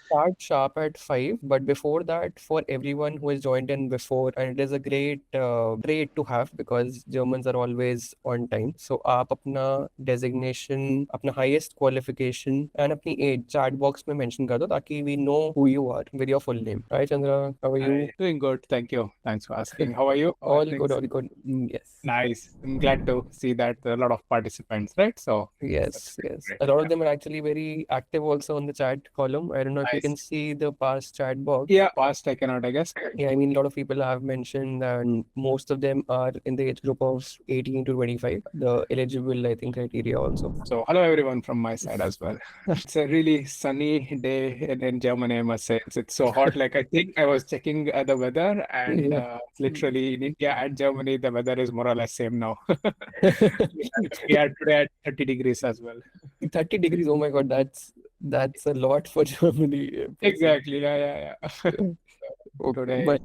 start sharp at 5, but before that, for everyone who has joined in before, and it is a great trait to have because Germans are always on time. So आप अपना designation, अपना highest qualification and अपनी age chat box में mention कर दो ताकि we know who you are with your full name. Hi Chandra, how are you? Hi, doing good. Thank you. Thanks for asking. How are you? All good, Things all good. Yes. nice. I'm glad to see that there are a lot of participants, right? So that's Yes, yes. great. A lot of Yeah, them are actually very active also on the chat column. I don't know if you can nice. see the past chat box. Yeah, past I cannot, I guess. Yeah, I mean, a lot of people have mentioned that most of them are in the age group of 18 to 25, the eligible, I think, criteria also. So hello everyone from my side as well. It's a really sunny day in Germany, I must say. It's so hot. Like I think I was checking the weather, and Yeah. literally in India and Germany, the weather is more or less same now. We are today at 30 degrees as well. 30 degrees. Oh my God, that's a lot for Germany. Exactly. Yeah. Okay, Today, but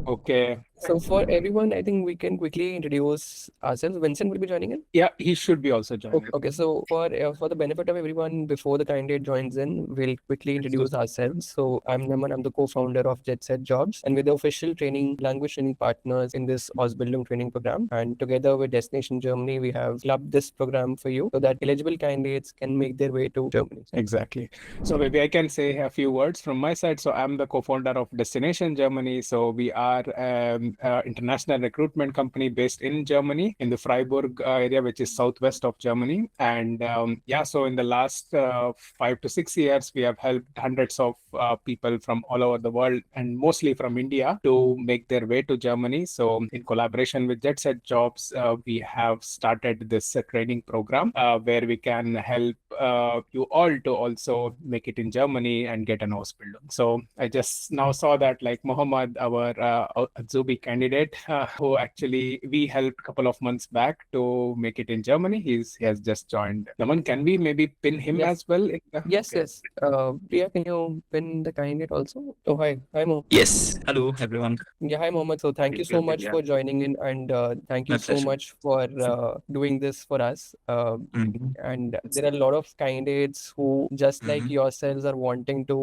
okay. so for everyone, I think we can quickly introduce ourselves. Vincent will be joining in. Yeah, he should be also Okay, joining. okay. So for the benefit of everyone, before the candidate joins in, we'll quickly introduce ourselves. So I'm Naman. I'm the co-founder of Jet Set Jobs, and we're the official training language training partners in this Ausbildung training program. And together with Destination Germany, we have clubbed this program for you so that eligible candidates can make their way to Germany. Exactly. So maybe I can say a few words from my side. So I'm the co-founder of Destination Germany. So we are an international recruitment company based in Germany, in the Freiburg area, which is southwest of Germany. And yeah, so in the last 5 to 6 years, we have helped hundreds of people from all over the world and mostly from India to make their way to Germany. So in collaboration with Jet Set Jobs, we have started this training program where we can help you all to also make it in Germany and get an Ausbildung. So I just now saw that like Mohammed, our Azubi candidate, who actually we helped a couple of months back to make it in Germany. He has just joined. Naman, can we maybe pin him Yes. as well? Yes, yes. Priya, can you pin the candidate also? Oh, hi, Mo. Yes. Hello, everyone. Yeah, hi, Mohammed. So thank you so much Yeah, for joining in, and thank you my so pleasure. much for doing this for us. Mhm. And there are a lot of candidates who, just like Mhm. yourselves, are wanting to,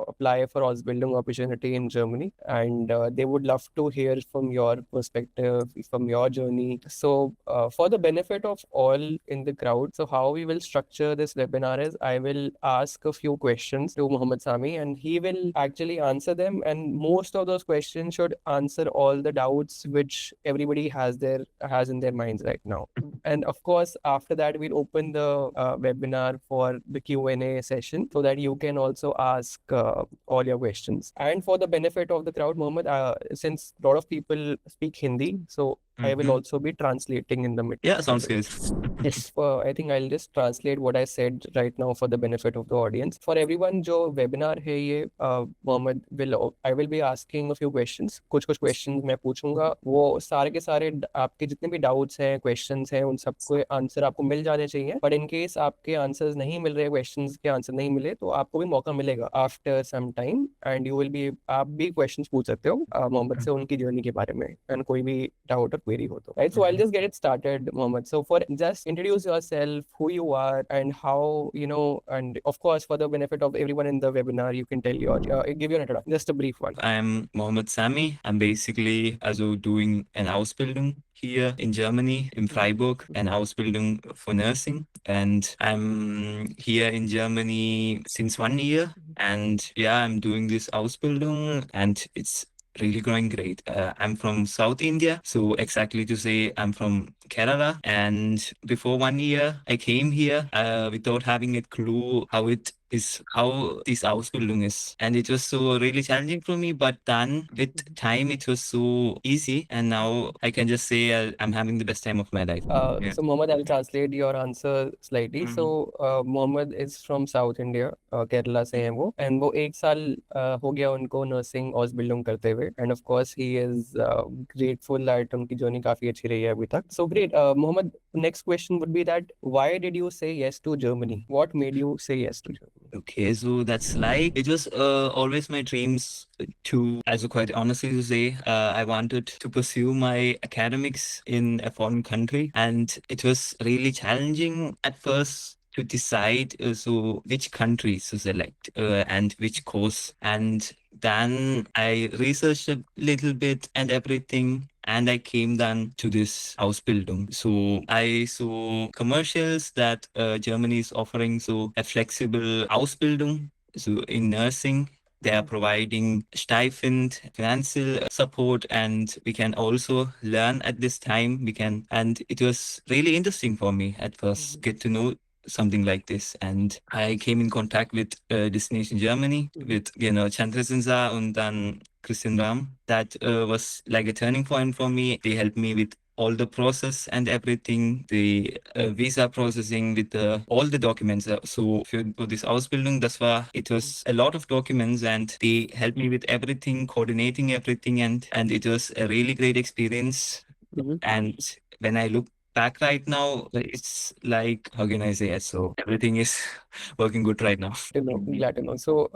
apply for Ausbildung opportunity in Germany, and they would love to hear from your perspective, from your journey. So, for the benefit of all in the crowd, so how we will structure this webinar is I will ask a few questions to Mohammed Sami, and he will actually answer them. And most of those questions should answer all the doubts which everybody has in their minds right now. And of course, after that, we'll open the webinar for the Q&A session so that you can also ask all your questions. And for the benefit of the crowd, Mohammed, since a lot of people speak Hindi, so I will also be translating in the middle. Yeah, sounds good. Yes, I think I'll just translate what I said right now for the benefit of the audience. For everyone जो webinar है ये Mohammad I will be asking a few questions. कुछ questions मैं पूछूंगा, वो सारे के सारे आपके जितने भी doubts हैं, questions हैं, उन सबको आंसर आपको मिल जाने चाहिए. But in case आपके answers नहीं मिल रहे, questions के answer नहीं मिले, तो आपको भी मौका मिलेगा after some time, and you will be आप भी questions पूछ सकते हो मोहम्मद से उनकी journey के बारे में, and कोई भी doubt or query हो तो. Right, so I'll just get it started, Mohammed. So for just introduce yourself, who you are, and how, and of course, for the benefit of everyone in the webinar, you can tell give your introduction, just a brief one. I'm Mohammed Sami. I'm basically also doing an Ausbildung here in Germany, in Freiburg, an Ausbildung for nursing. And I'm here in Germany since 1 year. And yeah, I'm doing this Ausbildung and it's really going great. I'm from South India. So exactly to say I'm from Kerala. And before 1 year, I came here without having a clue how this Ausbildung is. And it was so really challenging for me, but then with time, it was so easy. And now I can just say I'm having the best time of my life. Yeah. So Mohammed, I'll translate your answer slightly. So Mohammed is from South India, Kerala से हैं वो, and वो 1 साल हो गया उनको nursing Ausbildung करते हुए, and of course he is grateful that उनकी journey काफी अच्छी रही है अभी तक. So great, Mohammed. Next question would be that why did you say yes to Germany? What made you say yes to Germany? Okay, so that's like it was always my dreams to, as quite honestly to say, I wanted to pursue my academics in a foreign country, and it was really challenging at first to decide so which countries to select and which course. And then I researched a little bit and everything. And I came then to this Ausbildung. So I saw commercials that Germany is offering so a flexible Ausbildung. So in nursing, they are providing stipend, financial support, and we can also learn at this time. And it was really interesting for me at first, get to know something like this. And I came in contact with Destination Germany, with, Chandra Sinza and then Christian Ram. That was like a turning point for me. They helped me with all the process and everything, the visa processing with all the documents. So for this Ausbildung, it was a lot of documents and they helped me with everything, coordinating everything, and it was a really great experience. And when I look back right now, it's like, how can I say it? So everything is working good right now. Glad to know. So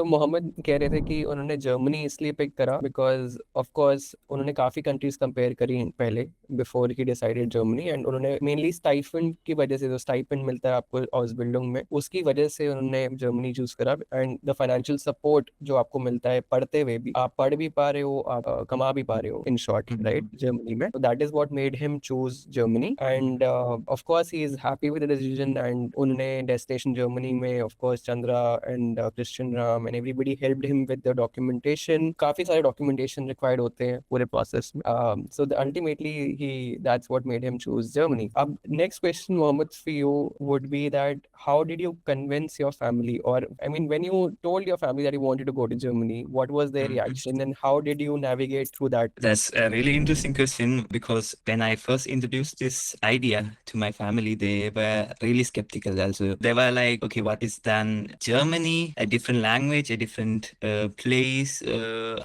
Mohammed कह रहे थे कि उन्होंने Germany इसलिए pick करा because of course उन्होंने काफी countries compare करी पहले before he decided Germany, and उन्होंने mainly stipend की वजह से, जो stipend मिलता है आपको Ausbildung में, उसकी वजह से उन्होंने जर्मनी चूज करा. and the financial support जो आपको मिलता है पढ़ते हुए भी, आप पढ़ भी पा रहे हो, आप कमा भी पा रहे हो, in short, right, जर्मनी में. So that is what made him choose Germany, and of course he is happy with the decision. And उन्होंने Destination Germany में of course Chandra and Christian Ram and everybody helped him with the documentation. काफी सारे documentation required होते हैं पूरे process में. So ultimately that's what made him choose Germany. Next question, Mohammed, for you would be that how did you convince your family, or I mean, when you told your family that you wanted to go to Germany, what was their reaction and how did you navigate through that? That's a really interesting question, because when I first introduced this idea to my family, they were really skeptical also. They were like, okay, what is then Germany? A different language, a different place.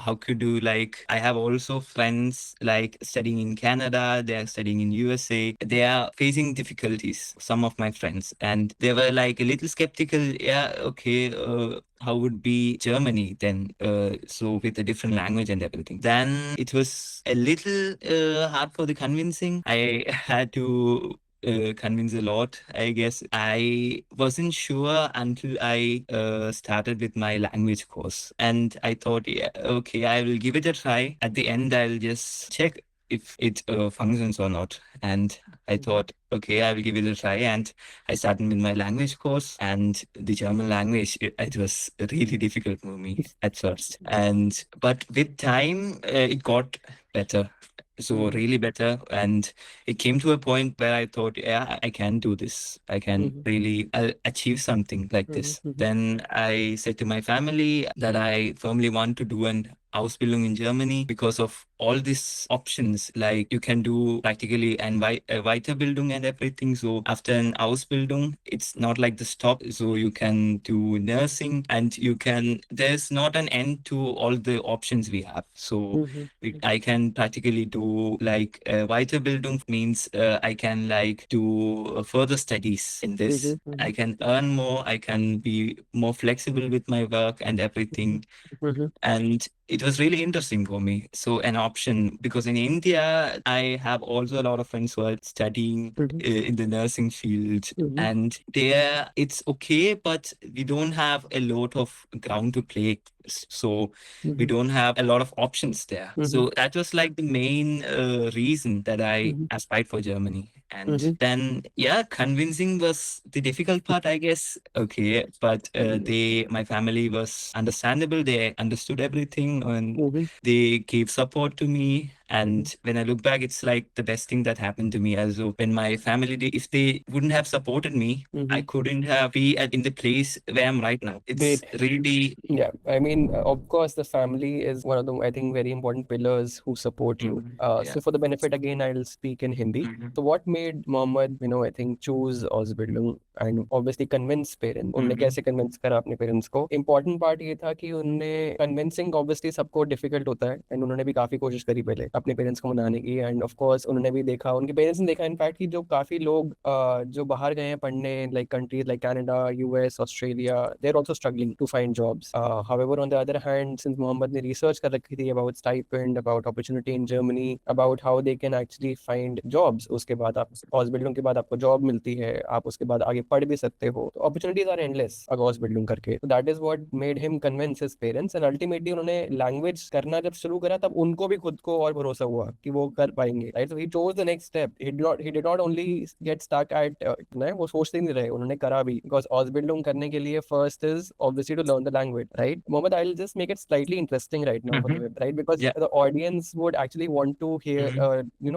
How could you, like, I have also friends like studying in Canada, they are studying in USA. They are facing difficulties, some of my friends. And they were like a little skeptical. Yeah, okay, how would be Germany then? So with a different language and everything. Then it was a little hard for the convincing. I had to convince a lot, I guess. I wasn't sure until I started with my language course. And I thought, yeah, okay, I will give it a try. At the end, I'll just check if it functions or not. And I thought, okay, I will give it a try. And I started with my language course, and the German language, it was really difficult for me at first. But with time, it got better. So really better. And it came to a point where I thought, yeah, I can do this. I can really achieve something like this. Then I said to my family that I firmly want to do an Ausbildung in Germany because of all these options. Like you can do practically a Weiterbildung and everything. So after an Ausbildung, it's not like the stop. So you can do nursing, and there's not an end to all the options we have. So I can practically do like Weiterbildung, means I can like do further studies in this. I can earn more. I can be more flexible with my work and everything. And it was really interesting for me. So an option, because in India, I have also a lot of friends who are studying in the nursing field, and there it's okay, but we don't have a lot of ground to play. So we don't have a lot of options there. So that was like the main reason that I aspired for Germany. And then, yeah, convincing was the difficult part, I guess. Okay, but my family was understandable. They understood everything, and they gave support to me. And when I look back, it's like the best thing that happened to me. Also, when my family, if they wouldn't have supported me, I couldn't have in the place where I'm right now. It's really... Yeah, I mean, of course, the family is one of the, I think, very important pillars who support you. So for the benefit, again, I'll speak in Hindi. So what made Mohammed, I think, choose Ausbildung and obviously convince parents? उन्होंने कैसे convince करा अपने parents को? Important part ये था कि उन्होंने convincing obviously सबको difficult होता है, and उन्होंने भी काफी कोशिश करी पहले. अपने पेरेंट्स को मनाने की। एंड ऑफ कोर्स उन्होंने भी देखा, उनके पेरेंट्स ने देखा इनफैक्ट कि जो काफी लोग जो बाहर गए हैं पढ़ने, like countries like Canada, US, Australia, they are also struggling to find jobs. However on the other hand, since Mohammed ने रिसर्च कर रखी थी about stipend, about opportunity in Germany, about how they can actually find jobs, उसके बाद आप hospital के बाद आपको जॉब मिलती है, आप उसके बाद आगे पढ़ भी सकते हो, तो अपॉर्चुनिटीज आर एंडलेस अगर हॉस्पिटल करके। तो that is what made him convince his parents, and ultimately उन्होंने लैंग्वेज करना जब शुरू करा तब उनको भी खुद को और भरोसा हुआ कि वो कर पाएंगे, right. So he chose the next step, he did not only get stuck at वो सोचते नहीं रहे, उन्होंने करा भी, बिकॉज Ausbildung करने के लिए first is obviously to learn the language, right? Mohammed, I'll just make it slightly interesting right now for the web, right? Because Yeah. the audience would actually want to hear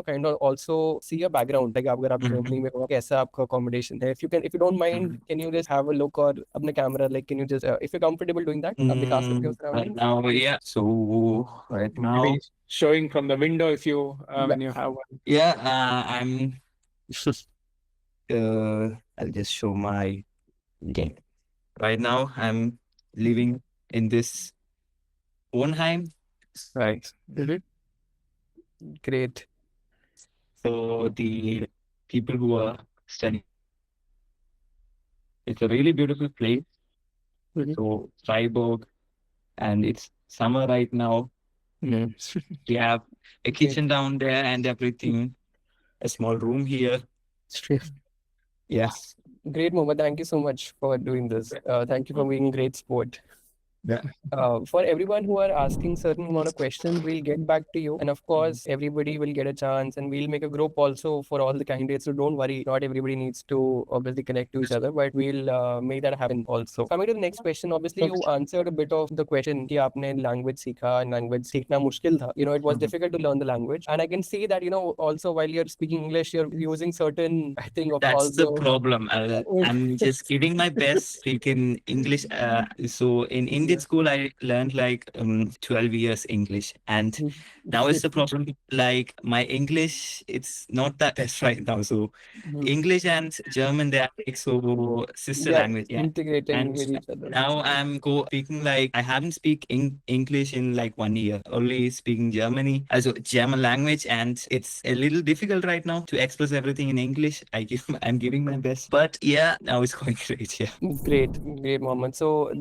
kind of also see your background, like अगर आप Germany में हो कैसा आपका accommodation है, if you don't mind, can you just have a look or अपने camera, like can you just if you're comfortable doing that, आप दिखा सकते हो Right surroundings? now, yeah. So right now, Maybe showing from the window if you when you have one. yeah, I'm. I'll just show my game. Right now, I'm living in this Wohnheim. Right. Great. So the people who are studying, it's a really beautiful place. So Freiburg, and it's summer right now. We have a kitchen down there and everything, a small room here. Yes. Great, Mohammed. Thank you so much for doing this. Thank you for being a great sport. Yeah. For everyone who are asking certain amount of questions, we'll get back to you. And of course, everybody will get a chance, and we'll make a group also for all the candidates. So don't worry, not everybody needs to obviously connect to each other, but we'll make that happen also. Coming to the next question, obviously you answered a bit of the question कि आपने language सीखा, and language सीखना मुश्किल था. You know, it was difficult to learn the language, and I can see that, you know, also while you're speaking English, you're using certain, I think, of That's also. the problem. I'm just giving my best speaking English. So in Indian school, I learned like 12 years English, and now it's the problem. Like my English, it's not that best right now. So English and German, they are like so sister language. Yeah. Integrating And with each other. now I'm speaking like I haven't speak English in like 1 year. Only speaking Germany, also German language, and it's a little difficult right now to express everything in English. I'm giving my best, but yeah, now it's going great. Yeah. Great, Mohammed. So,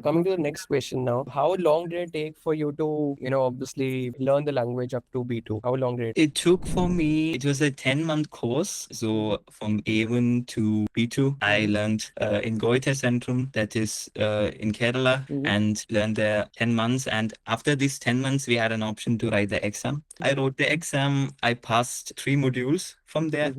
coming to the next question now, how long did it take for you to, you know, obviously learn the language up to B2? How long did it? It took for me, it was a 10-month course. So from A1 to B2, I learned in Goethe Centrum, that is in Kerala, and learned there 10 months. And after these 10 months, we had an option to write the exam. I wrote the exam. I passed 3 modules from there.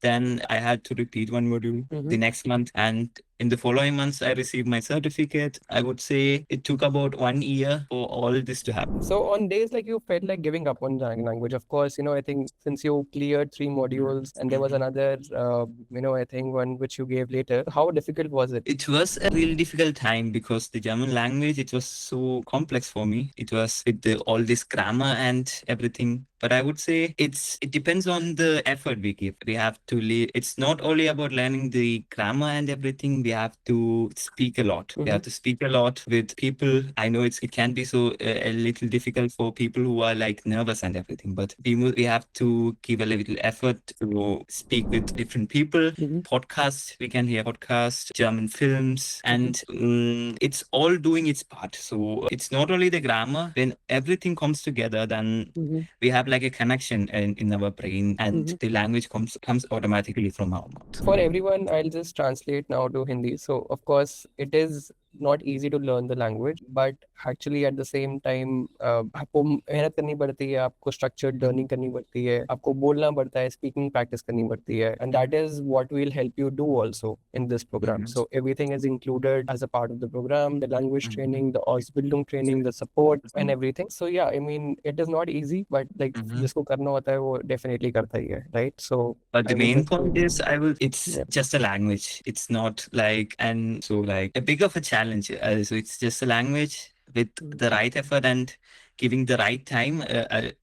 Then I had to repeat 1 module the next month. And in the following months, I received my certificate. I would say it took about 1 year for all this to happen. So on days like you felt like giving up on language, of course, you know, I think since you cleared 3 modules and there was another, you know, I think one which you gave later, how difficult was it? It was a really difficult time because the German language, it was so complex for me. It was with all this grammar and everything. But I would say it depends on the effort we give. We have to it's not only about learning the grammar and everything. We have to speak a lot. We have to speak a lot with people. I know it can be so a little difficult for people who are like nervous and everything, but we have to give a little effort to speak with different people. Podcasts, we can hear podcasts, German films, and it's all doing its part. So it's not only the grammar. When everything comes together, then we have like a connection in our brain, and the language comes automatically from our mouth. For everyone, I'll just translate now to Hindi. So of course, it is not easy to learn the language, but actually at the same time, आपको मेहनत करनी पड़ती है, आपको structured learning करनी पड़ती है, आपको बोलना पड़ता है, speaking practice करनी पड़ती है, and that is what will help you do also in this program. So everything is included as a part of the program, the language training, the Ausbildung training, the support and everything. So yeah, I mean, it is not easy, but like जिसको करना होता है वो definitely करता ही है, right? So but the main point is it's just a language. It's not like, and so like a big of a challenge. So it's just a language, with the right effort and giving the right time,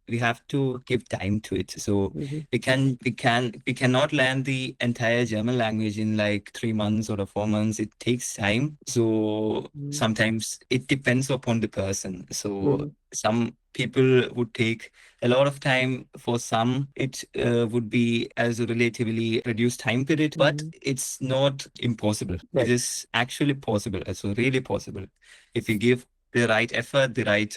we have to give time to it. So we cannot learn the entire German language in like 3 months or 4 months. It takes time. So sometimes it depends upon the person. So some people would take a lot of time. For some, it would be as a relatively reduced time period, but it's not impossible. Right. It is actually possible. So really possible. If you give the right effort, the right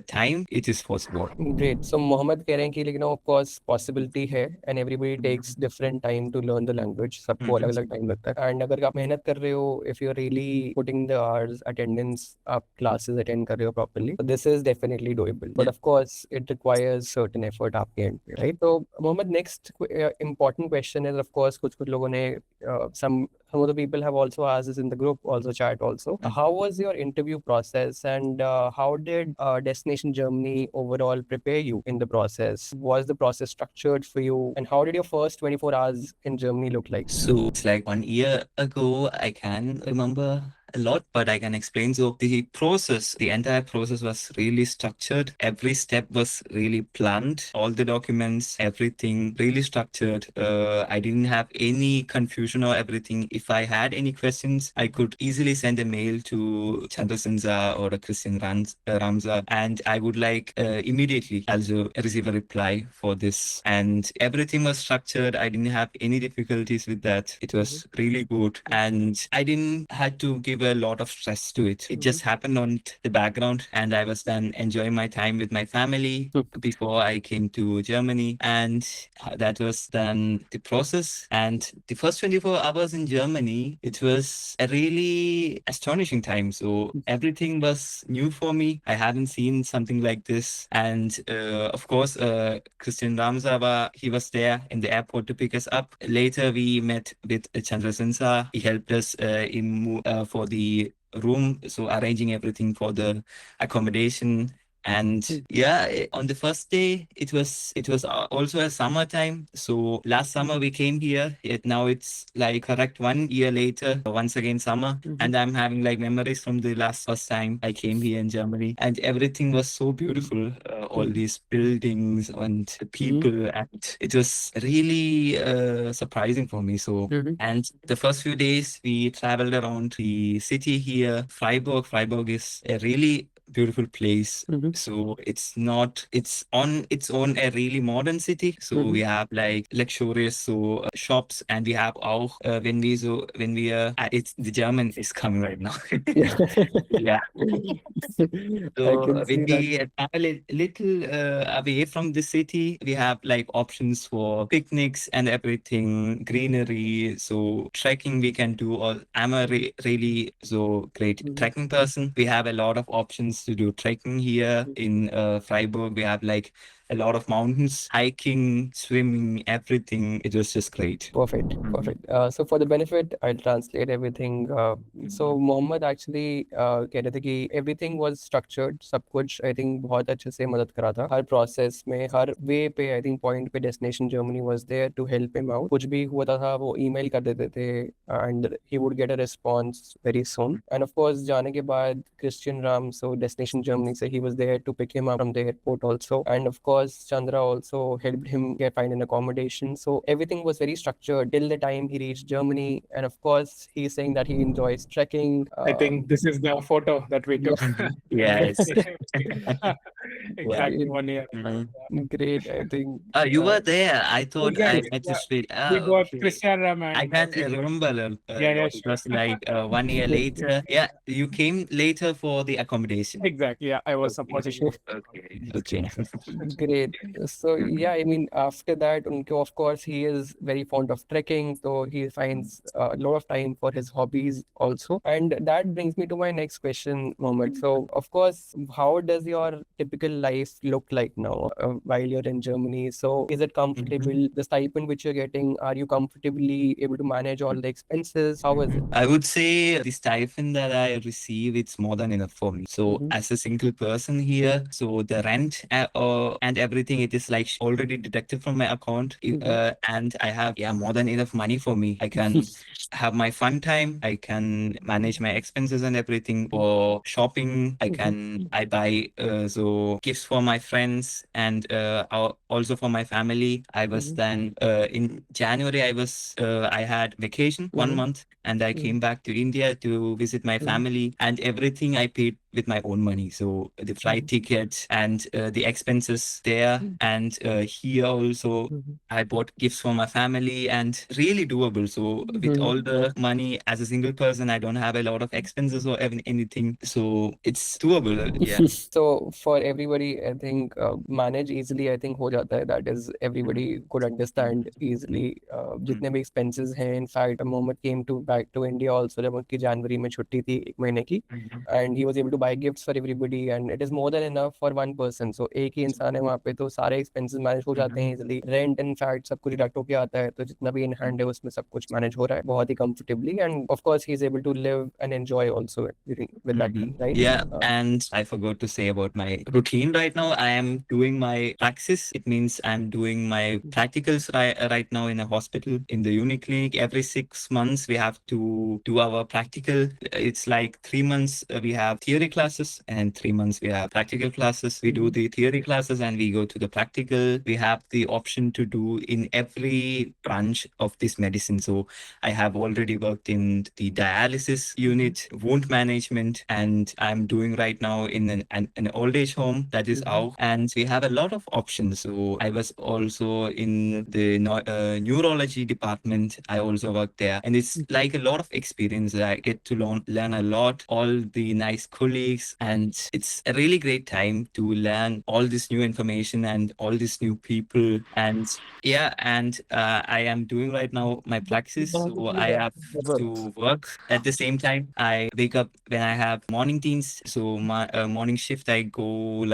time, it is possible. Great. So Mohammed कह रहे हैं कि लेकिन of course possibility है and everybody takes different time to learn the language. सबको अलग अलग time लगता है. And अगर आप मेहनत कर रहे हो, if you're really putting the hours, attendance, आप classes attend कर रहे हो properly, so this is definitely doable. But of course it requires certain effort आपके end पे, right? So Mohammed, next important question is of course कुछ लोगों ने some of the people have also asked this in the group, also chat also. How was your interview process and how did Destination Germany overall prepare you in the process? Was the process structured for you? And how did your first 24 hours in Germany look like? So it's like 1 year ago. I can remember a lot, but I can explain. So the entire process was really structured. Every step was really planned. All the documents, everything really structured. I didn't have any confusion or everything. If I had any questions, I could easily send a mail to Chandra Sinza or Christian Ramza, and I would like immediately also receive a reply for this. And everything was structured. I didn't have any difficulties with that. It was really good, and I didn't had to give a lot of stress to it. It just happened on the background, and I was then enjoying my time with my family before I came to Germany, and that was then the process. And the first 24 hours in Germany, it was a really astonishing time. So everything was new for me. I hadn't seen something like this, and of course, Christian Ramzava, he was there in the airport to pick us up. Later, we met with Chandra Sinsa. He helped us for the room, so arranging everything for the accommodation. And yeah, on the first day, it was also a summertime. So last summer we came here. Now it's like correct 1 year later, once again summer, and I'm having like memories from the first time I came here in Germany, and everything was so beautiful. All these buildings and the people, and it was really surprising for me. So, and the first few days we traveled around the city here, Freiburg. Freiburg is a really beautiful place. So it's on its own a really modern city. So we have like luxurious shops, and we have auch when we it's the German is coming right now. Yeah. So when we travel a little away from the city, we have like options for picnics and everything, greenery. So trekking we can do. I'm a really great trekking person. We have a lot of options to do trekking here in Freiburg. We have like a lot of mountains, hiking, swimming, everything. It was just great. Perfect. So for the benefit, I'll translate everything. So Mohammed actually कह रहे थे कि everything was structured, सब कुछ I think बहुत अच्छे से मदद करा था हर process में, हर way पे I think point पे Destination Germany was there to help him out. कुछ भी होता था वो email कर देते थे and he would get a response very soon. And of course जाने के बाद Christian Ram, so Destination Germany, so he was there to pick him up from the airport also. And of course Chandra also helped him find an accommodation. So everything was very structured till the time he reached Germany. And of course, he's saying that he enjoys trekking. I think this is the photo that we took. Yes. Exactly 1 year. Great, I think. You were there. I thought Yes, I met you straight. We got Christian Ram and I can't remember. It was like 1 year later. Yeah, you came later for the accommodation. Exactly. Yeah, I was supporting you. Okay. Great. So yeah, I mean, after that, of course, he is very fond of trekking, so he finds a lot of time for his hobbies also. And that brings me to my next question, Mohammed. So of course, how does your typical practical life look like now while you're in Germany? So is it comfortable? The stipend which you're getting, are you comfortably able to manage all the expenses? How is it? I would say the stipend that I receive, it's more than enough for me. So Mhm. as a single person here, so the rent and everything, it is like already deducted from my account. And I have, more than enough money for me. I can have my fun time. I can manage my expenses and everything. For shopping, I buy so gifts for my friends and also for my family. I was then in January, I had vacation 1 month, and I came back to India to visit my family, and everything I paid with my own money. So the flight tickets and the expenses there, and here also I bought gifts for my family, and really doable. So with all the money as a single person, I don't have a lot of expenses or anything. So it's doable. Yeah. So for everybody, I think manage easily, I think हो जाता है. That is, everybody could understand easily. जितने भी expenses हैं, in fact, Mohammed came back to India also जब उनकी जनवरी में छुट्टी थी 1 महीने की, and he was able to buy gifts for everybody, and it is more than enough for one person. So एक ही इंसान है वहाँ पे, तो सारे expenses manage हो जाते हैं easily. Rent, in fact, सब कुछ deduct होके आता है, तो जितना भी in hand है उसमें सब कुछ manage हो रहा है बहुत ही comfortably, and of course he is able to live and enjoy also with that money, right? Yeah, and I forgot to say about my routine right now. I am doing my praxis. It means I'm doing my practicals right now in a hospital in the uni clinic. Every 6 months, we have to do our practical. It's like 3 months we have theory classes, and 3 months we have practical classes. We do the theory classes and we go to the practical. We have the option to do in every branch of this medicine. So I have already worked in the dialysis unit, wound management, and I'm doing right now in an old age home, that is out. And we have a lot of options. So I was also in the neurology department. I also worked there, and it's like a lot of experience. I get to learn a lot, all the nice colleagues, and it's a really great time to learn all this new information and all these new people. And I am doing right now my praxis, so I have to work at the same time. I wake up when I have morning teams, so my morning shift, I go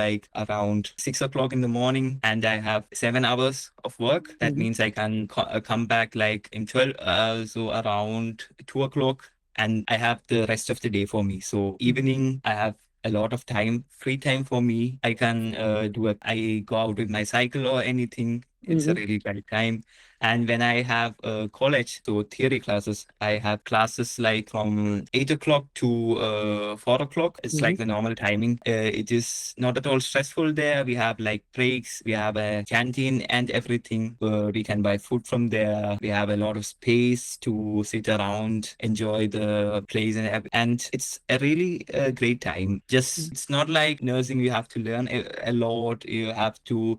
like around 6 o'clock in the morning, and I have 7 hours of work. That means I can come back like in 12, so around 2 o'clock, and I have the rest of the day for me. So evening, I have a lot of time, free time for me. I can I go out with my cycle or anything. It's a really great time. And when I have college, so theory classes, I have classes like from 8 o'clock to 4 o'clock. It's like the normal timing. It is not at all stressful there. We have like breaks, we have a canteen and everything. We can buy food from there. We have a lot of space to sit around, enjoy the place, and it's a really great time. Just, it's not like nursing, you have to learn a lot. You have to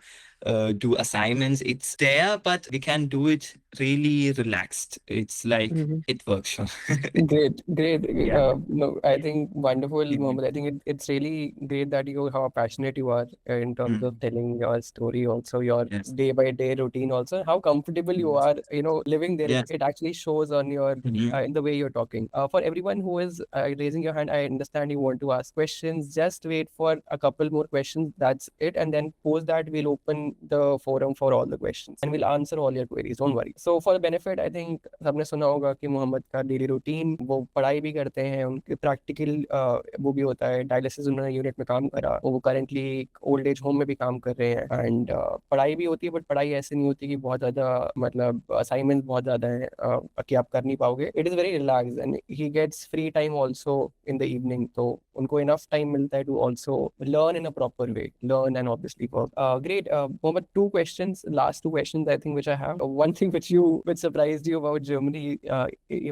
do assignments. It's there, but we can do it really relaxed. It's like it works. Great, great. Yeah. No, I think wonderful, Mohammed. I think it's really great that how passionate you are in terms of telling your story, also your Yes. day by day routine, also how comfortable you are, living there. Yes. It actually shows on your in the way you're talking. For everyone who is raising your hand, I understand you want to ask questions. Just wait for a couple more questions. That's it, and then post that we'll open the forum for all the questions and we'll answer all your queries. Don't worry. So for the benefit, I think सबने सुना होगा कि मोहम्मद का daily routine, वो पढ़ाई भी करते हैं, उनके प्रैक्टिकल वो भी होता है, डायलिसिस उन्होंने यूनिट में काम करा, वो करेंटली ओल्ड एज होम में भी काम कर रहे हैं, एंड पढ़ाई भी होती है, बट पढ़ाई ऐसे नहीं होती कि बहुत ज्यादा मतलब असाइनमेंट बहुत ज्यादा है कि आप कर नहीं पाओगे. It is very relax and he gets free time also in the evening, तो उनको इनफ टाइम मिलता है to also learn in a proper way, learn and obviously work. Great. Mohammed, two questions, last two questions I think which I have. One thing which surprised you about Germany,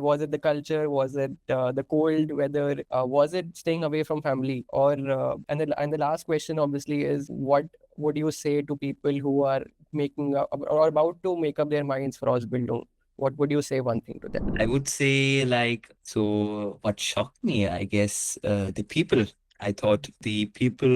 was it the culture, was it the cold weather, was it staying away from family, or and the last question obviously is, what would you say to people who are making or about to make up their minds for Ausbildung? What would you say one thing to them? I would say, like, so what shocked me, I guess, the people. I thought the people,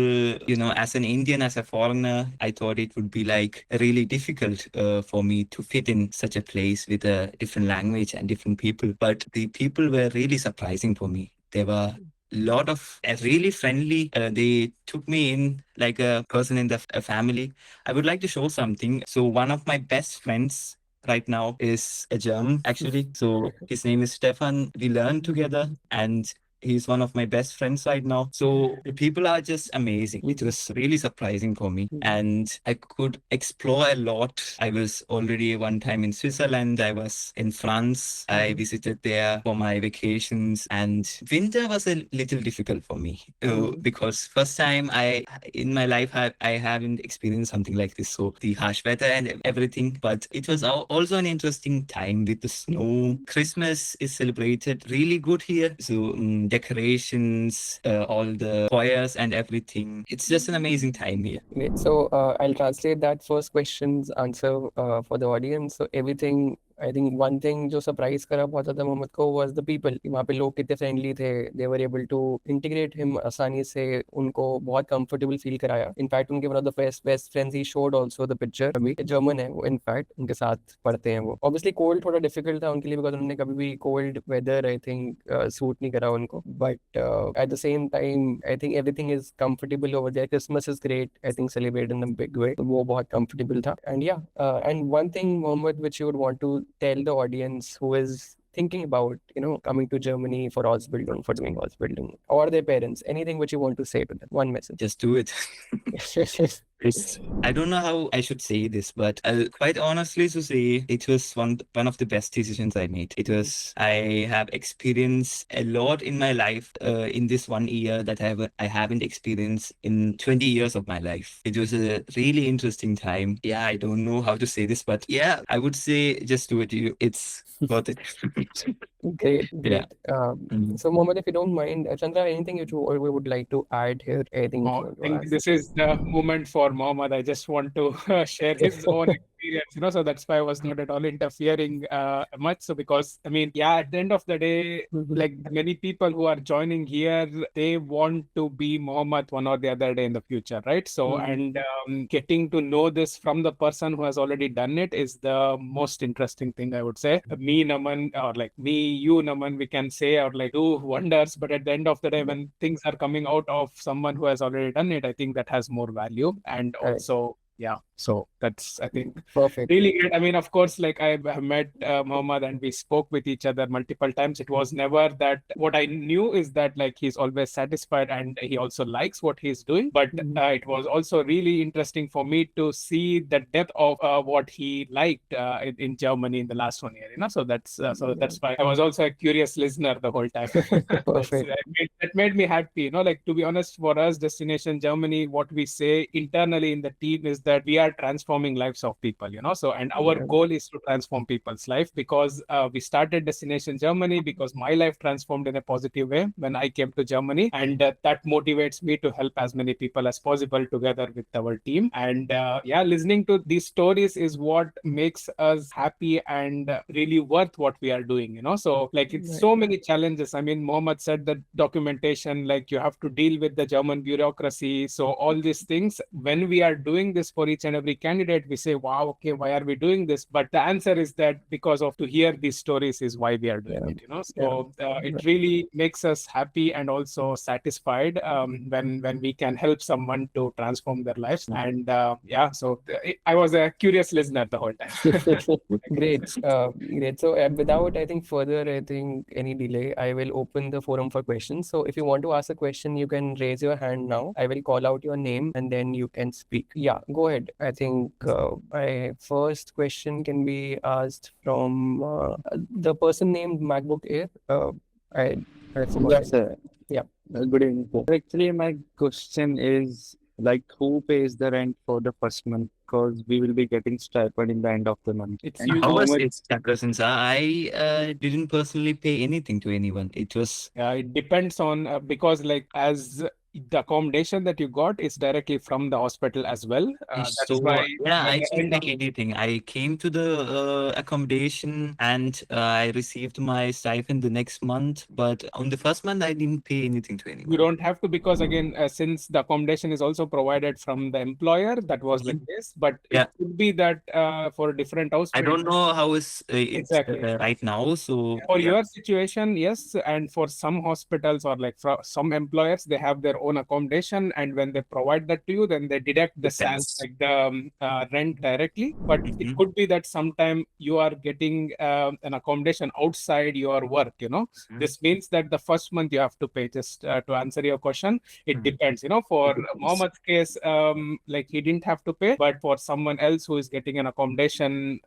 as an Indian, as a foreigner, I thought it would be like really difficult for me to fit in such a place with a different language and different people. But the people were really surprising for me. They were lot of really friendly. They took me in like a person in the family. I would like to show something. So one of my best friends right now is a German, actually. So his name is Stefan. We learned together, and he's one of my best friends right now. So the people are just amazing. It was really surprising for me. And I could explore a lot. I was already one time in Switzerland. I was in France. I visited there for my vacations. And winter was a little difficult for me because first time in my life, I haven't experienced something like this. So the harsh weather and everything. But it was also an interesting time with the snow. Christmas is celebrated really good here. So decorations, all the choirs and everything. It's just an amazing time here. Great. So I'll translate that first question's answer for the audience. So everything, I think one thing जो surprise करा बहुत ज़्यादा मोहम्मद को was the people. वहाँ पे लोग कितने friendly थे. They were able to integrate him आसानी से. उनको बहुत comfortable feel कराया. In fact उनके one of the best friends he showed also the picture. अभी German है वो. In fact उनके साथ पढ़ते हैं वो. Obviously cold थोड़ा difficult था उनके लिए because उन्होंने कभी भी cold weather I think suit नहीं करा उनको. But at the same time I think everything is comfortable over there. Christmas is great. I think celebrated in a big way. वो बहुत comfortable था. And yeah, and one thing Mohammed which you would want to tell the audience who is thinking about, coming to Germany for Ausbildung, for doing Ausbildung, or their parents, anything which you want to say to them, one message. Just do it. I don't know how I should say this, but I'll quite honestly to say it was one of the best decisions I made. I have experienced a lot in my life in this 1 year that I haven't experienced in 20 years of my life. It was a really interesting time. Yeah, I don't know how to say this, but yeah, I would say just do it. It's worth it. Great. Yeah. So Mohammed, if you don't mind, Chandra, anything you would like to add here? Anything I think this is the moment for Mohammed. I just want to share his own experience, so that's why I was not at all interfering much. So because, I mean, yeah, at the end of the day, like many people who are joining here, they want to be Mohammed one or the other day in the future, right? So, and getting to know this from the person who has already done it is the most interesting thing, I would say. Me, Naman, or like me, you, Naman, we can say or like do wonders, but at the end of the day, when things are coming out of someone who has already done it, I think that has more value. And also, yeah, so that's, I think, perfect. Really great. I mean, of course, like I have met Mohammed and we spoke with each other multiple times. It was never that. What I knew is that like he's always satisfied and he also likes what he's doing. But it was also really interesting for me to see the depth of what he liked in Germany in the last 1 year. So that's why I was also a curious listener the whole time. Perfect. That made me happy. Like to be honest, for us, Destination Germany, what we say internally in the team is that we are transforming lives of people, so, and our goal is to transform people's life because we started Destination Germany because my life transformed in a positive way when I came to Germany, and that motivates me to help as many people as possible together with our team. And listening to these stories is what makes us happy and really worth what we are doing, so like it's so many challenges. I mean, Mohammed said that documentation, like you have to deal with the German bureaucracy. So all these things, when we are doing this for each and every candidate, we say, wow, okay, why are we doing this? But the answer is that because of to hear these stories is why we are doing it, so it really makes us happy and also satisfied when we can help someone to transform their lives. And so I was a curious listener the whole time. Great. So without, I think, further, any delay, I will open the forum for questions. So if you want to ask a question, you can raise your hand now. I will call out your name and then you can speak. Yeah, go ahead. I think my first question can be asked from the person named MacBook Air. I forgot. Yes, sir. Yeah. Good evening. Actually, my question is like, who pays the rent for the first month? Because we will be getting stipend in the end of the month. It's And you. how much- It's since I didn't personally pay anything to anyone. It was it depends on because like as the accommodation that you got is directly from the hospital as well. That's So why yeah, by I the didn't end of pay anything. I came to the accommodation and I received my stipend the next month. But on the first month, I didn't pay anything to you anyone. don't have to, because again, since the accommodation is also provided from the employer, that was the case. But Yeah. it could be that for different house I don't buildings. know how it's Exactly. right now. So For yeah. your situation, yes, and for some hospitals or like for some employers, they have their own accommodation, and when they provide that to you, then they deduct the Depends. like the rent directly. But it Mhm. could be that sometime you are getting an accommodation outside your work. Mhm. This means that the first month you have to pay. Just to answer your question, it Mhm. depends. For Depends. Mohammed's case, like he didn't have to pay, but for someone else who is getting an accommodation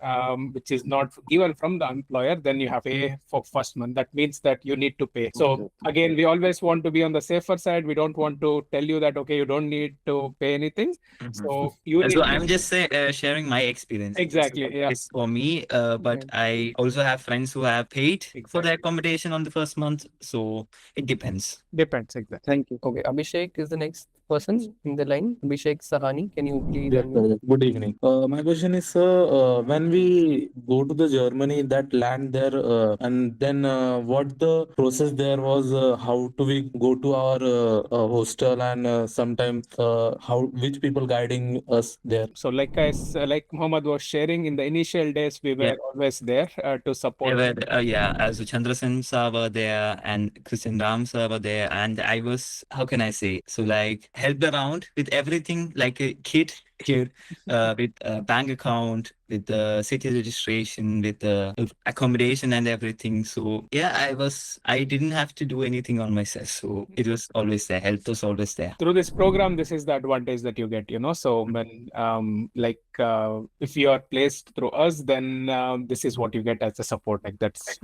which is not given from the employer, then you have to pay for first month. That means that you need to pay. So again, we always want to be on the safer side. We don't want to tell you that okay, you don't need to pay anything. Mhm. So you need So to I'm just sharing my experience. exactly, yeah. It's for me, but I also have friends who have paid for the accommodation on the first month. So it depends. Depends exactly. Thank you. Okay, Abhishek is the next person in the line. Abhishek Sahani, can you please Yes, unmute? sir. Good evening. My question is, sir, when we go to the Germany, that land there, and then what the process there was, how do we go to our hostel, and sometimes how which people guiding us there? So like Muhammad was sharing, in the initial days, we were Yeah. always there to There support. were, so Chandrasen sir were there and Christian Ram sir were there, and I was, how can I say, so like helped around with everything like a kid here, with a bank account, with the city registration, with the accommodation and everything. So yeah, I didn't have to do anything on myself. So it was always there. Help was always there. Through this program, this is the advantage that you get. So when if you are placed through us, then this is what you get as a support. Like that's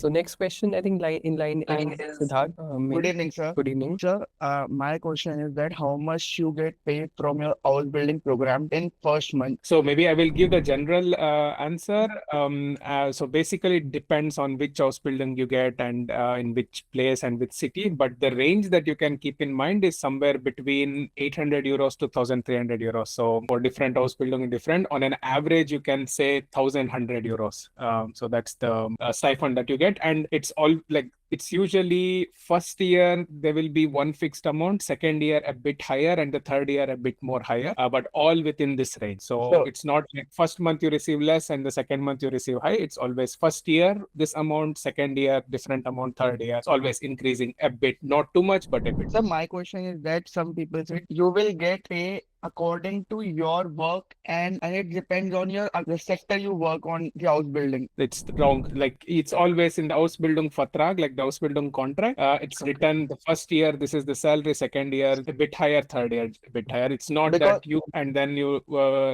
So next question, I think in line is Siddharth. Good evening, sir. Good evening. Sir, my question is that how much you get paid from your house building program in first month? So maybe I will give the general answer. So basically, it depends on which house building you get and in which place and which city. But the range that you can keep in mind is somewhere between 800 euros to 1,300 euros. So for different house building, different. On an average, you can say 1,100 euros. So that's the stipend that you get, and it's all like. It's usually first year there will be one fixed amount, second year a bit higher, and the third year a bit more higher, but all within this range. So it's not like first month you receive less and the second month you receive high. It's always first year this amount, second year different amount, third year it's always increasing a bit, not too much but a bit. So my question is that some people say you will get pay according to your work and it depends on your the sector you work on the house building. It's wrong. Like it's always in the Ausbildung Vertrag, like the Ausbildung contract. It's written the first year this is the salary, second year a bit higher, third year a bit higher. It's not that you and then you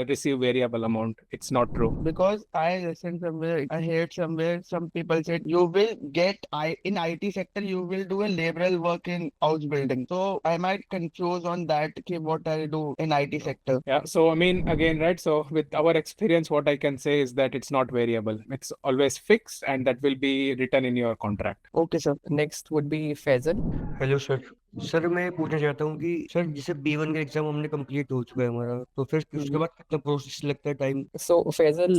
receive variable amount. It's not true. Because I listened somewhere, I heard somewhere some people said you will get in IT sector you will do a laboral work in house building. So I might confuse on that what I do in IT sector. Yeah. So I mean again, right? So with our experience, what I can say is that it's not variable. It's always fixed and that will be written in your contract. Okay, sir. Next would be Faisal. Hello sir. Sir मैं पूछना चाहता हूँ कि sir जैसे B1 का exam हमने complete हो चुका है हमारा, तो फिर उसके बाद कितना प्रोसेस लगता है time? So Faisal,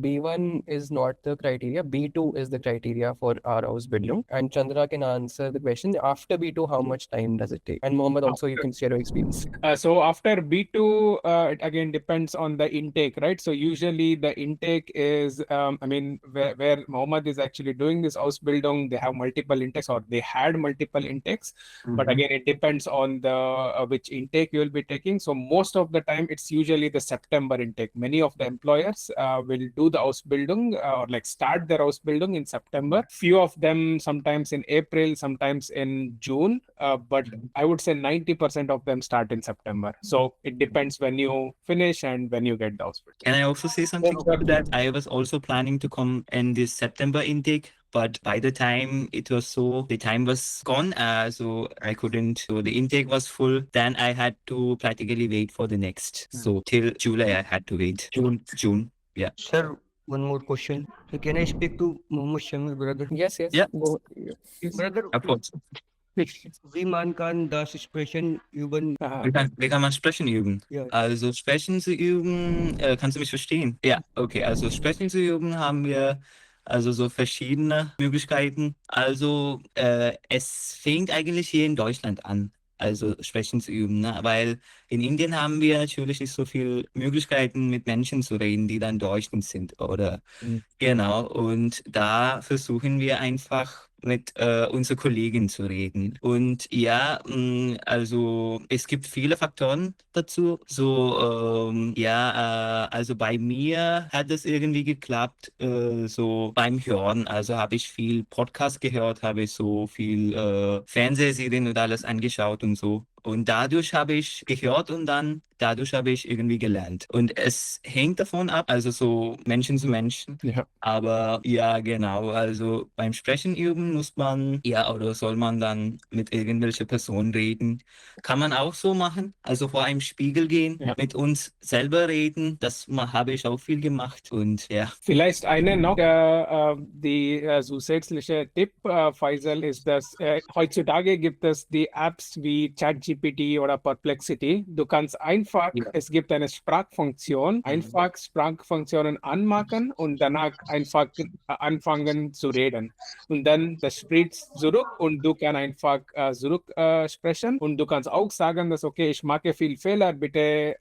B1 is not the criteria. B2 is the criteria for our Ausbildung. And Chandra can answer the question. After B2, how much time does it take? And Mohammed also, you can share your experience. So after B2, it again depends on the intake, right? So usually the intake is, I mean, where Mohammed is actually doing this Ausbildung, they have multiple intakes or they had multiple intakes. But again, it depends on the which intake you will be taking. So most of the time, it's usually the September intake. Many of the employers will do the Ausbildung or like start their Ausbildung in September. Few of them sometimes in April, sometimes in June. But I would say 90% of them start in September. So it depends when you finish and when you get the Ausbildung. Can I also say something about that? I was also planning to come in this September intake, but by the time the time was gone, so I couldn't. So the intake was full. Then I had to practically wait for the next. So till July, I had to wait. June. Yeah. Sir, one more question. So can I speak to Mohammed Shamil, brother? Yes. Yeah. Go. Brother, Of course. Wie man kann das Sprechen üben. Wie kann man sprechen üben? Ja. Also sprechen zu üben, kannst du mich verstehen? Ja, okay. Also sprechen zu üben haben wir also so verschiedene Möglichkeiten. Also es fängt eigentlich hier in Deutschland an, also sprechen zu üben, ne? Weil in Indien haben wir natürlich nicht so viele Möglichkeiten, mit Menschen zu reden, die dann Deutsch nicht sind, oder? Genau, und da versuchen wir einfach mit unserer Kollegin zu reden. Und ja, also es gibt viele Faktoren dazu. So, ja, also bei mir hat es irgendwie geklappt, so beim Hören. Also habe ich viel Podcast gehört, habe ich so viel Fernsehserien und alles angeschaut und so. Und dadurch habe ich gehört und dann dadurch habe ich irgendwie gelernt. Und es hängt davon ab, also so Menschen zu Menschen. Ja. Aber ja, genau. Also beim Sprechen üben muss man, ja, oder soll man dann mit irgendwelcher Person reden. Kann man auch so machen. Also vor einem Spiegel gehen, Ja. mit uns selber reden. Das habe ich auch viel gemacht. Und ja. Vielleicht eine noch, die zusätzliche Tipp, Faisal, ist, dass heutzutage gibt es die Apps wie ChatGPT oder Perplexity. Du kannst einfach, es gibt eine Sprachfunktion, einfach Sprachfunktionen anmachen und danach einfach anfangen zu reden. Und dann das spricht zurück und du kannst einfach zurück sprechen und du kannst auch sagen, dass okay, ich mache viel Fehler, bitte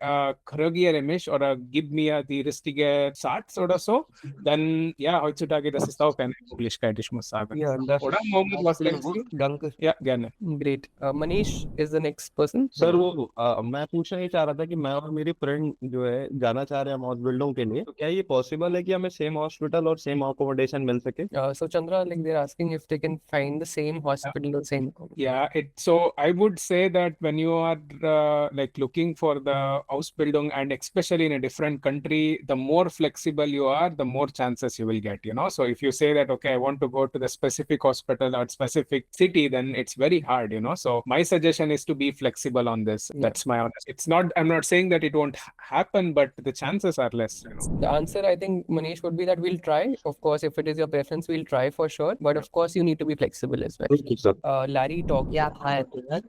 korrigiere mich oder gib mir die richtige Satz oder so. Dann ja, heutzutage das ist auch eine Möglichkeit, ich muss sagen. Ja, das Oder ist Mohammed, was sehr denkst du? gut. Danke. Ja, gerne. Great. Manish is the next person. Sir वो मैं पूछना ही चाह रहा था कि मैं और मेरी फ्रेंड जो है जाना चाह रहे हैं हम हॉस्पिटलों के लिए, तो क्या ये पॉसिबल है कि हमें सेम हॉस्पिटल और सेम अकोमोडेशन मिल सके? So Chandra, like they're asking if they can find the same hospital or same. Yeah, so I would say that when you are like looking for the Ausbildung and especially in a different country, the more flexible you are, the more chances you will get, you know. So if you say that, okay, I want to go to the specific hospital or specific city, then it's very hard, you know. So my suggestion is to be flexible on this. Yeah. That's my honest. It's not, I'm not saying that it won't happen, but the chances are less, you know. The answer, I think, Manish, would be that we'll try. Of course, if it is your preference, we'll try for sure. But of course, you need to be flexible as well. Okay, sir. Larry, talk. Yeah, hi everyone.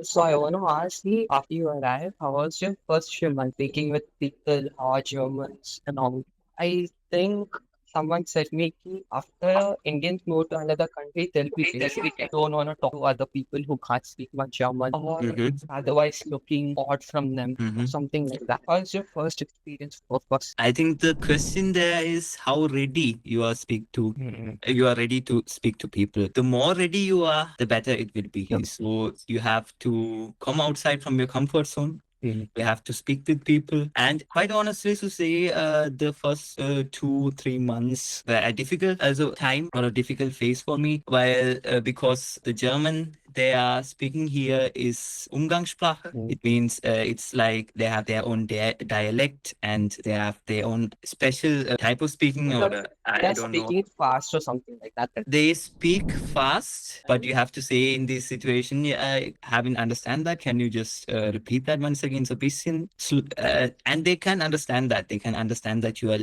So I want to ask you, after you arrived, how was your first few months speaking with people, how Germans and all? I think someone said me ki after Indians move to another country, they'll be basically don't want to talk to other people who can't speak much German or otherwise looking odd from them, something like that. How was your first experience for first? I think the question there is how ready you are you are ready to speak to people. The more ready you are, the better it will be. So you have to come outside from your comfort zone. You have to speak with people. And quite honestly to say, the first 2-3 months were a difficult time or a difficult phase for me. While because the German they are speaking here is Umgangssprache. It means it's like they have their own dialect and they have their own special type of speaking. Or I They're don't know. speaking fast or something like that. They speak fast, but you have to say in this situation, I haven't understand that. Can you just repeat that once again? So bisschen, and they can understand that. They can understand that you are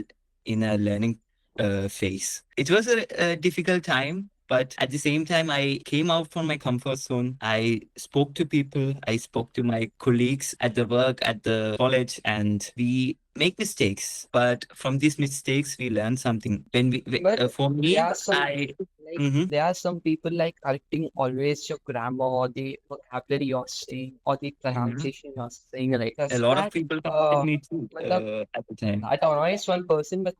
in a learning phase. It was a difficult time, but at the same time, I came out from my comfort zone. I spoke to people. I spoke to my colleagues at the work, at the college, and we make mistakes. But from these mistakes, we learn something. For me, There are there are some people like correcting always your grammar or the vocabulary you're saying or the pronunciation you're saying, right? a lot of people corrected me too at the time. That annoys one person, but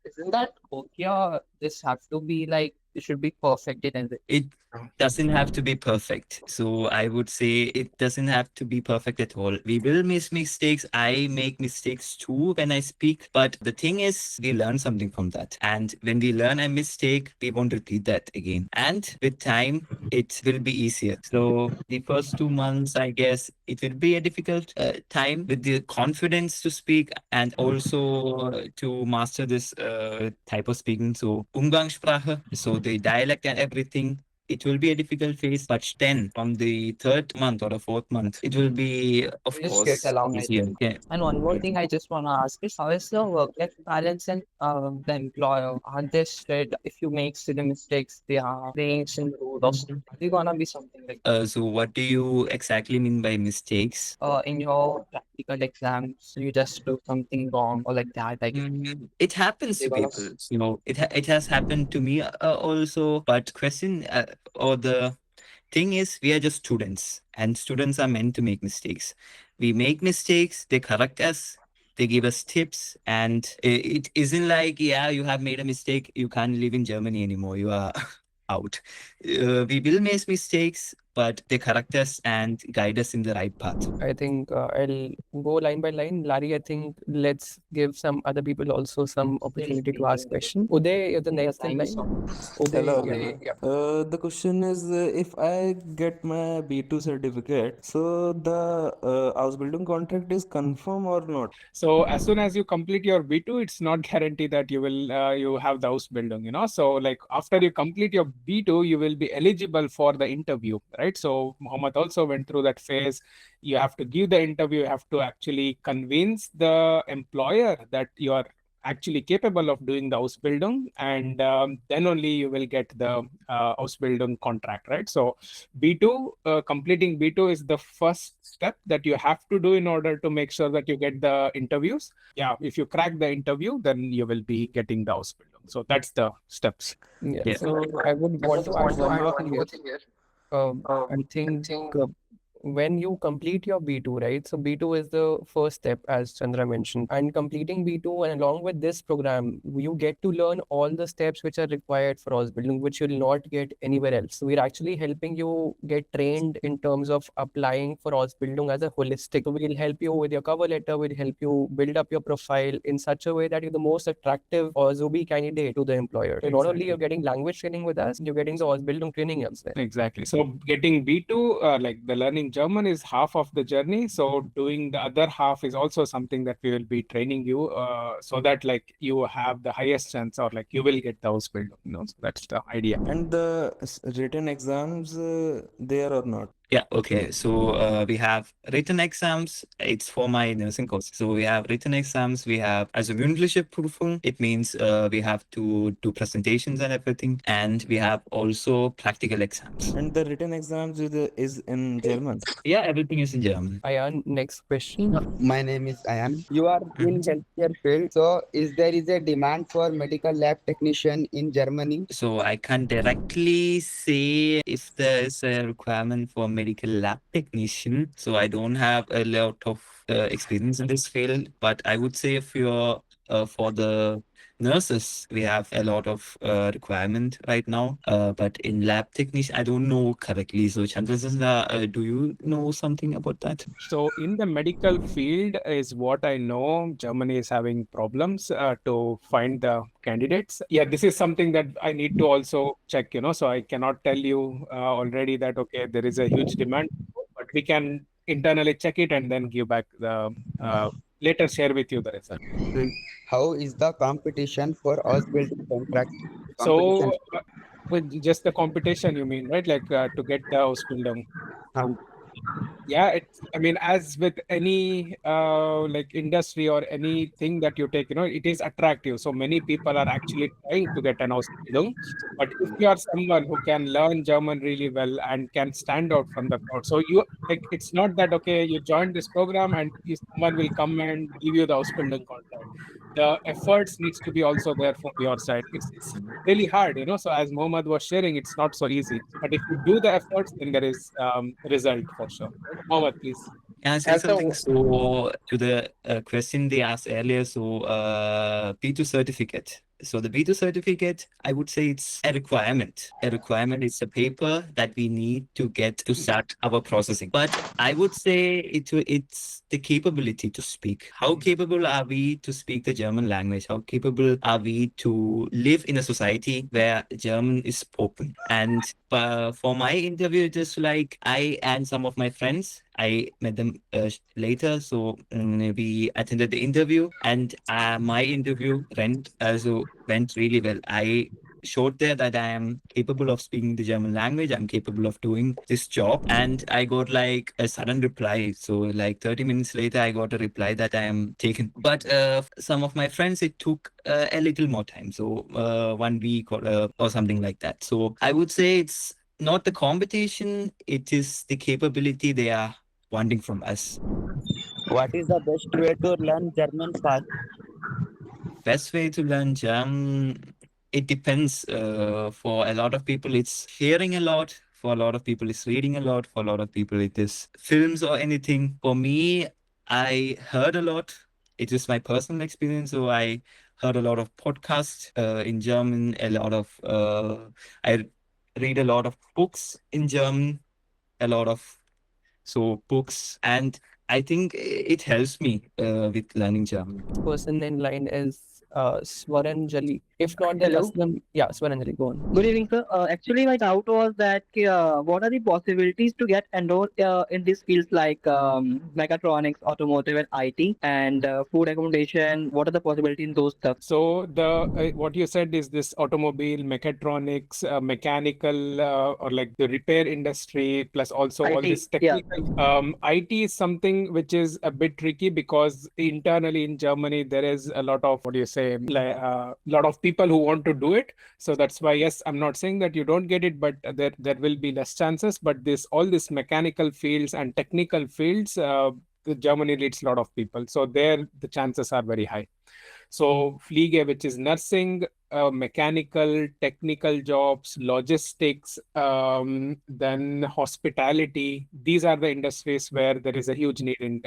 isn't that okay? Or this have to be like it should be perfected and It doesn't have to be perfect. So I would say it doesn't have to be perfect at all. We will miss mistakes. I make mistakes too when I speak. But the thing is, we learn something from that. And when we learn a mistake, we won't repeat that again. And with time, it will be easier. So the first 2 months, I guess, it will be a difficult time with the confidence to speak and also to master this type of speaking. So Umgangssprache, so the dialect and everything. it will be a difficult phase, but then from the third month or the fourth month, it will be, of It just course, gets along, I easier. think. Yeah. And one more thing I just want to ask is, how is the work-life balance and the employer? Are they said if you make silly mistakes, they are playing some rude or something? Are they gonna be something like So what do you exactly mean by mistakes? in your practical exams, you just do something wrong or like that? Like It happens they to gonna people, it has happened to me also, but question or the thing is, we are just students, and students are meant to make mistakes. We make mistakes, they correct us, they give us tips, and it isn't like, yeah, you have made a mistake, you can't live in Germany anymore, you are out. We will make mistakes, but they correct us and guide us in the right path. I think I'll go line by line. Larry, I think let's give some other people also some opportunity to ask question. Uday, you're the next in line. Uday, Hello, yeah, hello. yeah. The question is if I get my B2 certificate, so the Ausbildung contract is confirm or not? So as soon as you complete your B2, it's not guaranteed that you will you have the Ausbildung, So like after you complete your B2, you will be eligible for the interview, right? So Mohammed also went through that phase. You have to give the interview, you have to actually convince the employer that you are actually capable of doing the Ausbildung, and then only you will get the Ausbildung contract, right? So B2, completing B2 is the first step that you have to do in order to make sure that you get the interviews. Yeah, if you crack the interview, then you will be getting the Ausbildung. So that's the steps. Yeah. Yeah. So I would want to add one more thing here. I think when you complete your B2, right? So B2 is the first step, as Chandra mentioned. And completing B2 and along with this program, you get to learn all the steps which are required for Ausbildung, which you'll not get anywhere else. So we're actually helping you get trained in terms of applying for Ausbildung as a holistic. So we'll help you with your cover letter, we'll help you build up your profile in such a way that you're the most attractive Zubi candidate to the employer. So not only you're getting language training with us, you're getting the Ausbildung training as well. Exactly. So getting B2, like the learning German is half of the journey. So doing the other half is also something that we will be training you so that like you have the highest chance or like you will get the Ausbildung, So that's the idea. And the written exams there or not? Yeah, okay. So we have written exams. It's for my nursing course. So we have written exams. We have as a mündliche Prüfung. It means we have to do presentations and everything. And we have also practical exams. And the written exams is in German. Yeah, everything is in German. Ayan, next question. My name is Ayan. You are in healthcare field. So there is a demand for medical lab technician in Germany? So I can't directly say if there is a requirement for medical lab technician. So I don't have a lot of experience in this field, but I would say if you're for the nurses, we have a lot of requirement right now. But in lab technician, I don't know correctly. So Chandra, do you know something about that? So in the medical field is what I know, Germany is having problems to find the candidates. Yeah, this is something that I need to also check, so I cannot tell you already that, okay, there is a huge demand, but we can internally check it and then give back the, later share with you the result. How is the competition for Ausbildung contract? So with just the competition, you mean, right? Like to get the Ausbildung. Yeah, I mean, as with any like industry or anything that you take, it is attractive. So many people are actually trying to get an Ausbildung. But if you are someone who can learn German really well and can stand out from the crowd, so you like it's not that okay, you join this program and someone will come and give you the Ausbildung contract. The efforts needs to be also there from your side. It's really hard, So as Mohammed was sharing, it's not so easy. But if you do the efforts, then there is result for sure. Right? Mohammed, please. Can I say something? So to the question they asked earlier, so B2 certificate. So the B2 certificate, I would say it's a requirement. A requirement is a paper that we need to get to start our processing. But I would say it's the capability to speak. How capable are we to speak the German language? How capable are we to live in a society where German is spoken? And for my interview, it is like I and some of my friends, I met them later. So we attended the interview, and my interview went really well. I showed there that I am capable of speaking the German language. I'm capable of doing this job. And I got like a sudden reply. So like 30 minutes later, I got a reply that I am taken. But some of my friends, it took a little more time. So 1 week or something like that. So I would say it's not the competition, it is the capability they are wanting from us. What is the best way to learn German fast? Best way to learn German, it depends. For a lot of people, it's hearing a lot. For a lot of people, it's reading a lot. For a lot of people, it is films or anything. For me, I heard a lot. It is my personal experience. So I heard a lot of podcasts in German, I read a lot of books in German, a lot of books, and I think it helps me with learning German. Person in line is Swaranjali. If not, then Hello. Aslam. Yeah, Swaranjali, go on. Good evening, sir. Actually, my doubt was that what are the possibilities to get enrolled in these fields like mechatronics, automotive, and IT, and food accommodation? What are the possibilities in those stuff? So the what you said is this automobile, mechatronics, mechanical, or like the repair industry, plus also all IT, this yeah. technical. IT is something which is a bit tricky because internally in Germany there is a lot of lot of people who want to do it. So that's why, yes, I'm not saying that you don't get it, but there will be less chances. But all this mechanical fields and technical fields, Germany needs a lot of people. So there the chances are very high. So Fliege, which is nursing, mechanical, technical jobs, logistics, then hospitality. These are the industries where there is a huge need in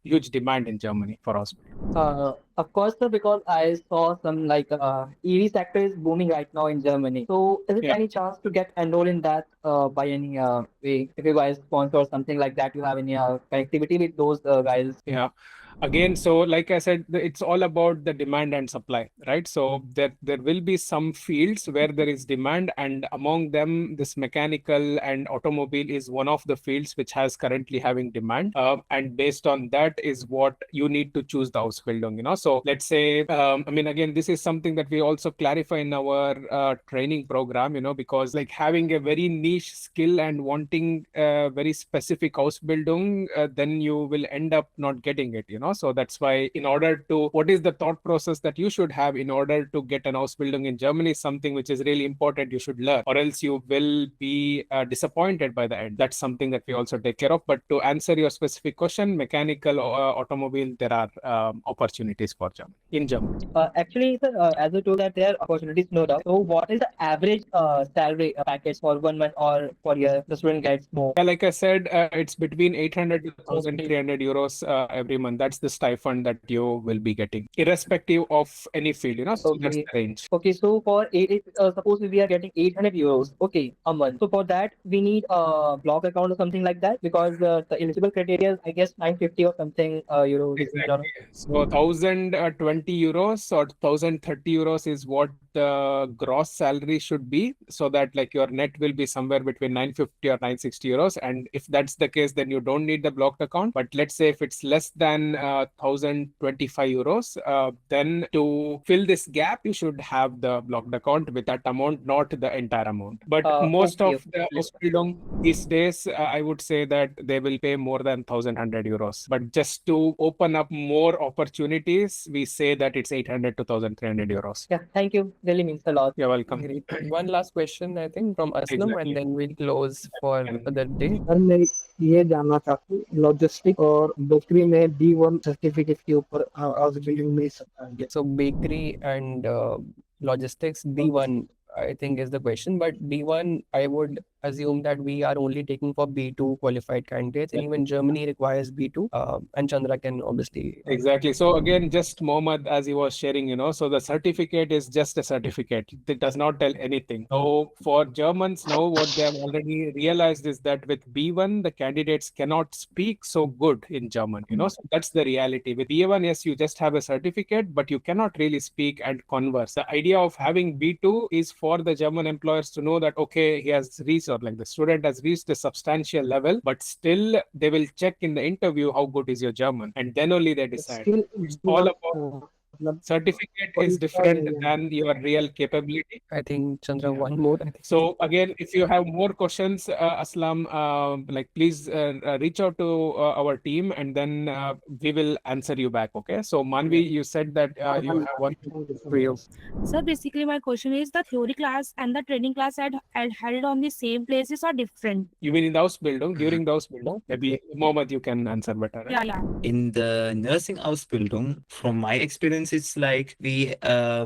huge demand in Germany for hospitality. Of course, sir, because I saw some like EV sector is booming right now in Germany. So, is it Yeah. any chance to get enrolled in that by any way? If you guys sponsor or something like that, you have any connectivity with those guys? Yeah. Again, so like I said, it's all about the demand and supply, right? So there will be some fields where there is demand, and among them, this mechanical and automobile is one of the fields which has currently having demand. And based on that is what you need to choose the Ausbildung. So let's say, I mean, again, this is something that we also clarify in our training program, because like having a very niche skill and wanting a very specific Ausbildung, then you will end up not getting it, So that's why what is the thought process that you should have in order to get an Ausbildung in Germany is something which is really important you should learn, or else you will be disappointed by the end. That's something that we also take care of. But to answer your specific question, mechanical or automobile, there are opportunities for Germany, in Germany. Actually, sir, as you told that there are opportunities, no doubt. So, what is the average salary package for 1 month or for year the student gets more? Yeah, like I said, it's between 800 to 1,300 euros every month. That's the stipend that you will be getting, irrespective of any field, So that's the range. Okay, so for suppose we are getting 800 euros, okay, a month. So for that, we need a block account or something like that, because the eligible criteria is, I guess, 950 or something euros. Exactly. So 1,020 euros or 1,030 euros is what the gross salary should be, so that like your net will be somewhere between 950 or 960 euros. And if that's the case, then you don't need the blocked account. But let's say if it's less than 1,025 euros, then to fill this gap, you should have the blocked account with that amount, not the entire amount. But most of the Ausbildung these days, I would say that they will pay more than 1,100 euros. But just to open up more opportunities, we say that it's 800 to 1,300 euros. Yeah, thank you. Really means a lot. You're welcome. Great. One last question, I think, from Aslam, Exactly. and then we'll close for the day. Sir मैं ये जानना चाहता हूँ logistic और bakery में B1 certificate के ऊपर Ausbildung मिल सकता है? So bakery and logistics, B1, I think is the question. But B1, I would assume that we are only taking for B2 qualified candidates, and even Germany requires B2. And Chandra can obviously. Exactly. So again, just Mohammed, as he was sharing, so the certificate is just a certificate. It does not tell anything. So for Germans now, what they have already realized is that with B1, the candidates cannot speak so good in German, So that's the reality. With B1, yes, you just have a certificate, but you cannot really speak and converse. The idea of having B2 is for the German employers to know that, okay, he has reached, or like the student has reached a substantial level, but still they will check in the interview how good is your German, and then only they decide. Still, It's all about certificate is different than your real capability. I think Chandra, Yeah. one more. I think. So again, if you have more questions, Aslam, like please reach out to our team, and then we will answer you back. Okay. So Manvi, you said that you have one for you. So basically, my question is the theory class and the training class had held on the same places or different? You mean in the Ausbildung, during the Ausbildung? Maybe Mohammed, you can answer better. Right? Yeah. In the nursing Ausbildung, from my experience, it's like we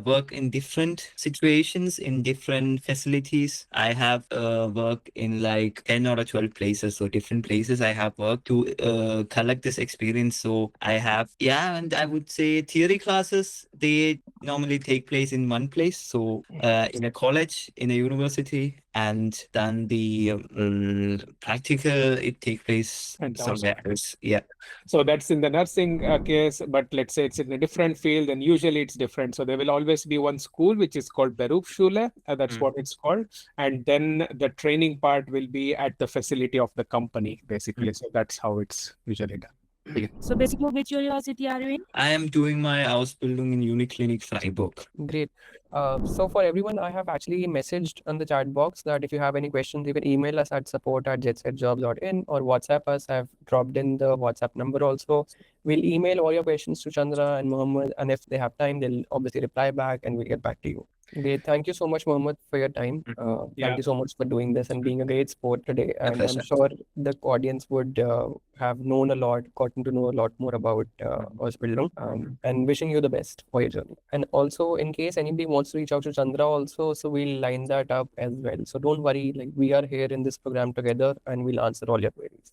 work in different situations, in different facilities. I have worked in like 10 or 12 places, so different places I have worked to collect this experience. So I have, yeah, and I would say theory classes, they normally take place in one place. So in a college, in a university, and then the practical, it takes place And somewhere else. Yeah. So that's in the nursing case, but let's say it's in a different field, and usually it's different. So there will always be one school which is called Berufsschule, that's what it's called, and then the training part will be at the facility of the company, basically. So that's how it's usually done. So basically, which university are you in? I am doing my Ausbildung in Uniklinik Freiburg. Great. So for everyone, I have actually messaged on the chat box that if you have any questions, you can email us at support@jetsetjobs.in or WhatsApp us. I've dropped in the WhatsApp number also. We'll email all your questions to Chandra and Mohammed, and if they have time, they'll obviously reply back and we'll get back to you. Great. Thank you so much, Mohammed, for your time. Thank you so much for doing this and being a great sport today. And I'm pleasure. sure the audience would have known a lot, gotten to know a lot more about Ausbildung, and wishing you the best for your journey. And also, in case anybody wants to reach out to Chandra also, so we'll line that up as well. So don't worry, like we are here in this program together and we'll answer all your queries.